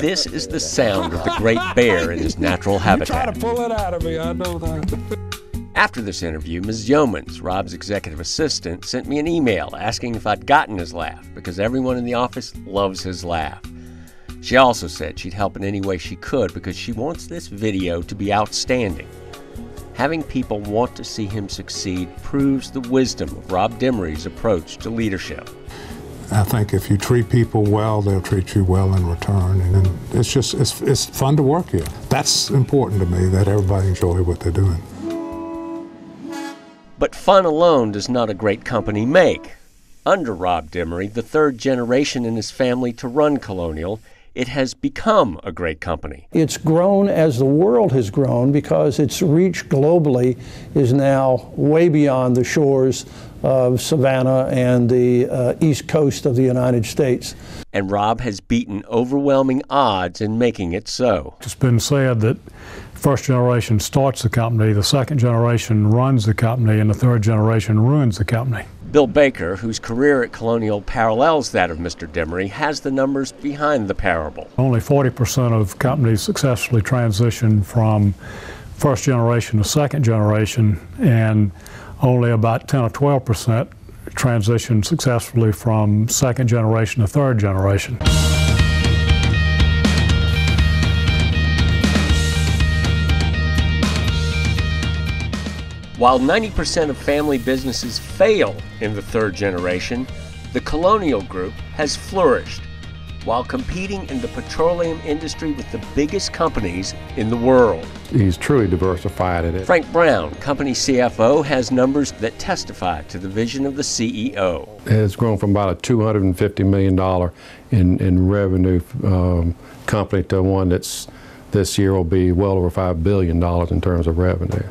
This is the sound of the great bear in his natural habitat. You try to pull it out of me, I know that. After this interview, Ms. Yeomans, Rob's executive assistant, sent me an email asking if I'd gotten his laugh, because everyone in the office loves his laugh. She also said she'd help in any way she could because she wants this video to be outstanding. Having people want to see him succeed proves the wisdom of Rob Demere's approach to leadership. I think if you treat people well, they'll treat you well in return. And it's fun to work here. That's important to me, that everybody enjoy what they're doing. But fun alone does not a great company make. Under Rob Demere, the third generation in his family to run Colonial, it has become a great company. It's grown as the world has grown because its reach globally is now way beyond the shores of Savannah and the east coast of the United States. And Rob has beaten overwhelming odds in making it so. It's been said that first generation starts the company, the second generation runs the company, and the third generation ruins the company. Bill Baker, whose career at Colonial parallels that of Mr. Demere, has the numbers behind the parable. Only 40% of companies successfully transition from first generation to second generation, and only about 10 or 12% transition successfully from second generation to third generation. While 90% of family businesses fail in the third generation, the Colonial Group has flourished while competing in the petroleum industry with the biggest companies in the world. He's truly diversified in it. Frank Brown, company CFO, has numbers that testify to the vision of the CEO. It has grown from about a $250 million in revenue company to one that's this year will be well over $5 billion in terms of revenue.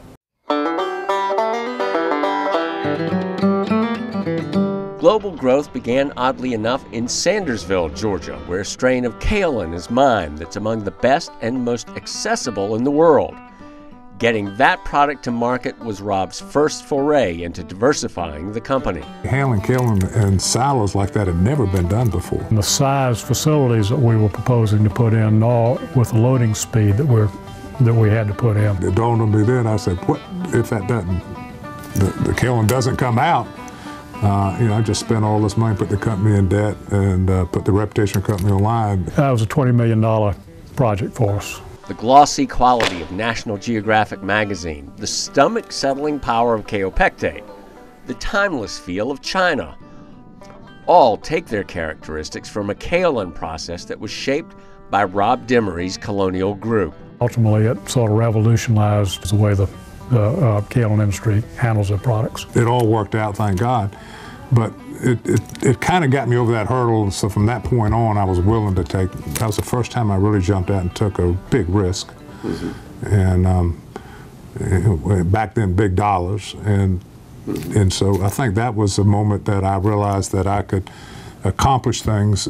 Global growth began, oddly enough, in Sandersville, Georgia, where a strain of kaolin is mined that's among the best and most accessible in the world. Getting that product to market was Rob's first foray into diversifying the company. Handling kaolin in silos like that had never been done before. And the size facilities that we were proposing to put in, all with the loading speed that we had to put in. It dawned on me then, I said, what if that doesn't, the kaolin doesn't come out? I just spent all this money, put the company in debt, and put the reputation of the company on line. That was a $20 million project for us. The glossy quality of National Geographic magazine, the stomach-settling power of kaopectate, the timeless feel of China, all take their characteristics from a kaolin process that was shaped by Rob Demere's Colonial Group. Ultimately, it sort of revolutionized the way the kaolin industry handles their products. It all worked out, thank God, but it kind of got me over that hurdle, so from that point on I was willing to take, that was the first time I really jumped out and took a big risk. And back then big dollars, and so I think that was the moment that I realized that I could accomplish things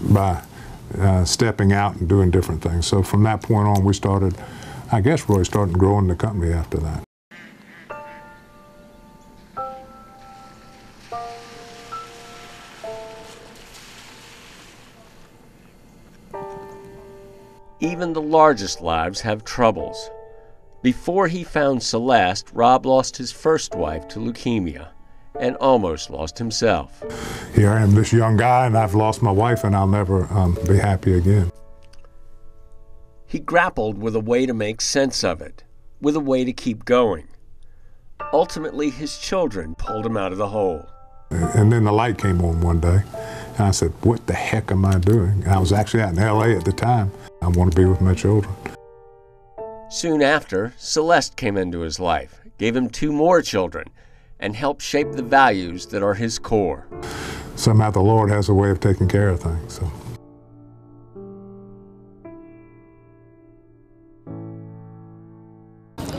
by stepping out and doing different things. So from that point on we started, I guess, really starting growing the company after that. Even the largest lives have troubles. Before he found Celeste, Rob lost his first wife to leukemia and almost lost himself. Here I am, this young guy, and I've lost my wife, and I'll never be happy again. He grappled with a way to make sense of it, with a way to keep going. Ultimately, his children pulled him out of the hole. And then the light came on one day, and I said, what the heck am I doing? And I was actually out in LA at the time. I want to be with my children. Soon after, Celeste came into his life, gave him 2 more children, and helped shape the values that are his core. Somehow the Lord has a way of taking care of things. So.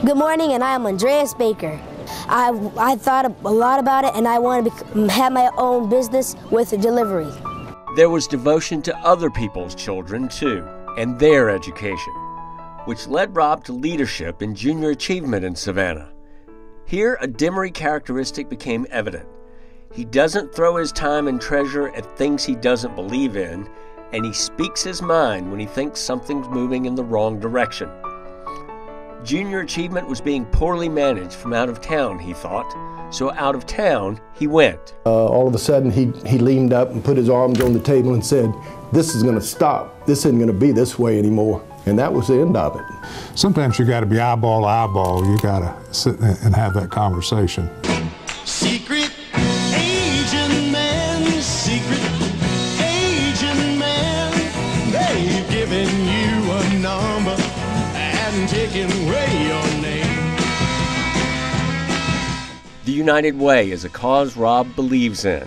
Good morning, and I am Andreas Baker. I thought a lot about it, and I want to have my own business with delivery. There was devotion to other people's children, too, and their education, which led Rob to leadership in junior achievement in Savannah. Here, a Demere characteristic became evident. He doesn't throw his time and treasure at things he doesn't believe in, and he speaks his mind when he thinks something's moving in the wrong direction. Junior achievement was being poorly managed from out of town, he thought, so out of town he went. All of a sudden he leaned up and put his arms on the table and said, "This is going to stop. This isn't going to be this way anymore." And that was the end of it. Sometimes you got to be eyeball to eyeball. You got to sit and have that conversation. Secret agent man, secret agent man, they've given you a number and taken away your name. The United Way is a cause Rob believes in.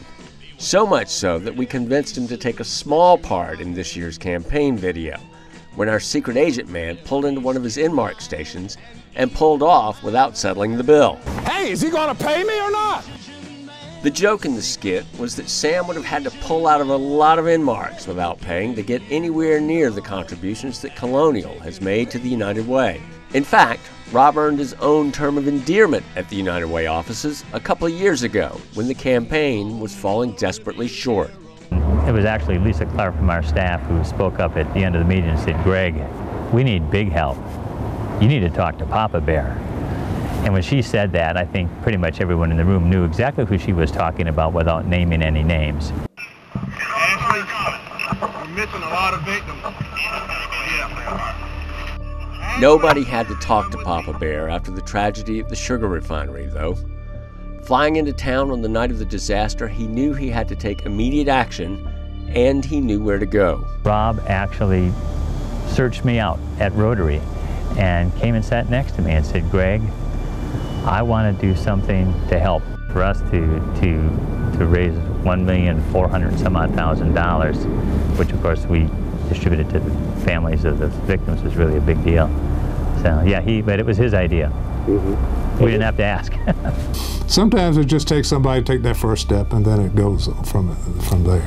So much so that we convinced him to take a small part in this year's campaign video, when our secret agent man pulled into one of his Inmark stations and pulled off without settling the bill. Hey, is he gonna pay me or not? The joke in the skit was that Sam would have had to pull out of a lot of Inmarks without paying to get anywhere near the contributions that Colonial has made to the United Way. In fact, Rob earned his own term of endearment at the United Way offices a couple of years ago when the campaign was falling desperately short. It was actually Lisa Clark from our staff who spoke up at the end of the meeting and said, "Greg, we need big help. You need to talk to Papa Bear." And when she said that, I think pretty much everyone in the room knew exactly who she was talking about without naming any names. Ashley, we're missing a lot of victims. Nobody had to talk to Papa Bear after the tragedy at the sugar refinery, though. Flying into town on the night of the disaster, he knew he had to take immediate action, and he knew where to go. Rob actually searched me out at Rotary and came and sat next to me and said, "Greg, I want to do something to help for us to raise $1,400,000, which of course we distributed to the families of the victims was really a big deal." So yeah, but it was his idea. We didn't have to ask. Sometimes it just takes somebody to take that first step, and then it goes from there.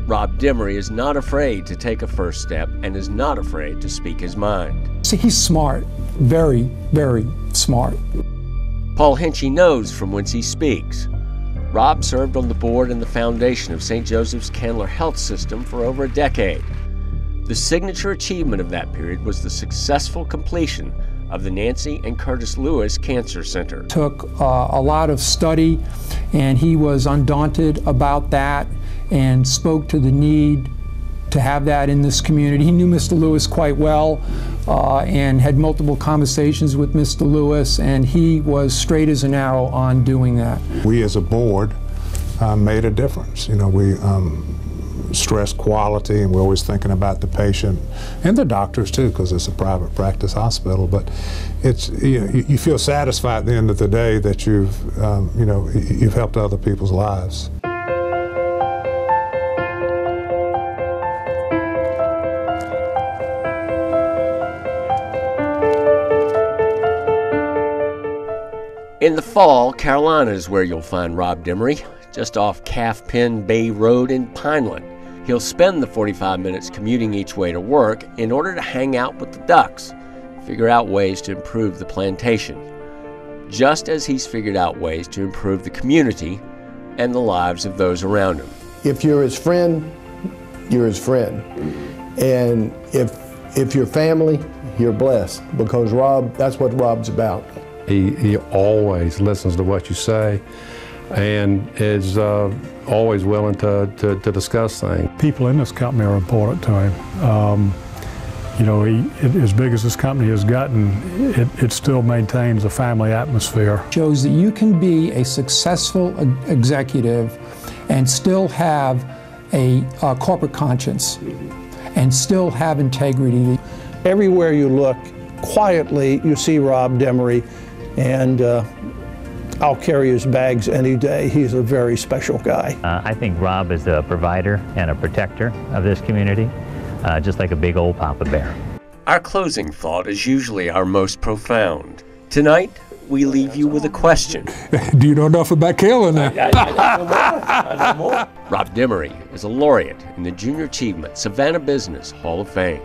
Rob Demere is not afraid to take a first step and is not afraid to speak his mind. See, he's smart, very, very smart. Paul Hinchy knows from whence he speaks. Rob served on the board and the foundation of St. Joseph's Candler Health System for over a decade. The signature achievement of that period was the successful completion of the Nancy and Curtis Lewis Cancer Center. Took a lot of study, and he was undaunted about that and spoke to the need to have that in this community. He knew Mr. Lewis quite well and had multiple conversations with Mr. Lewis, and he was straight as an arrow on doing that. We as a board made a difference. You know, we stress quality, and we're always thinking about the patient and the doctors too, because it's a private practice hospital. But it's, you feel satisfied at the end of the day that you've helped other people's lives. In the fall, Carolina is where you'll find Rob Demere, just off Calf Pen Bay Road in Pineland. He'll spend the 45 minutes commuting each way to work in order to hang out with the ducks, figure out ways to improve the plantation, just as he's figured out ways to improve the community and the lives of those around him. If you're his friend, you're his friend. And if you're family, you're blessed, because Rob, that's what Rob's about. He always listens to what you say and is always willing to discuss things. People in this company are important to him. As big as this company has gotten, it still maintains a family atmosphere. Shows that you can be a successful executive and still have a corporate conscience and still have integrity. Everywhere you look, quietly, you see Rob Demere, and I'll carry his bags any day. He's a very special guy. I think Rob is a provider and a protector of this community, just like a big old Papa Bear. Our closing thought is usually our most profound. Tonight, we leave you with a question. Do you know enough about killing that? Rob Demere is a laureate in the Junior Achievement Savannah Business Hall of Fame.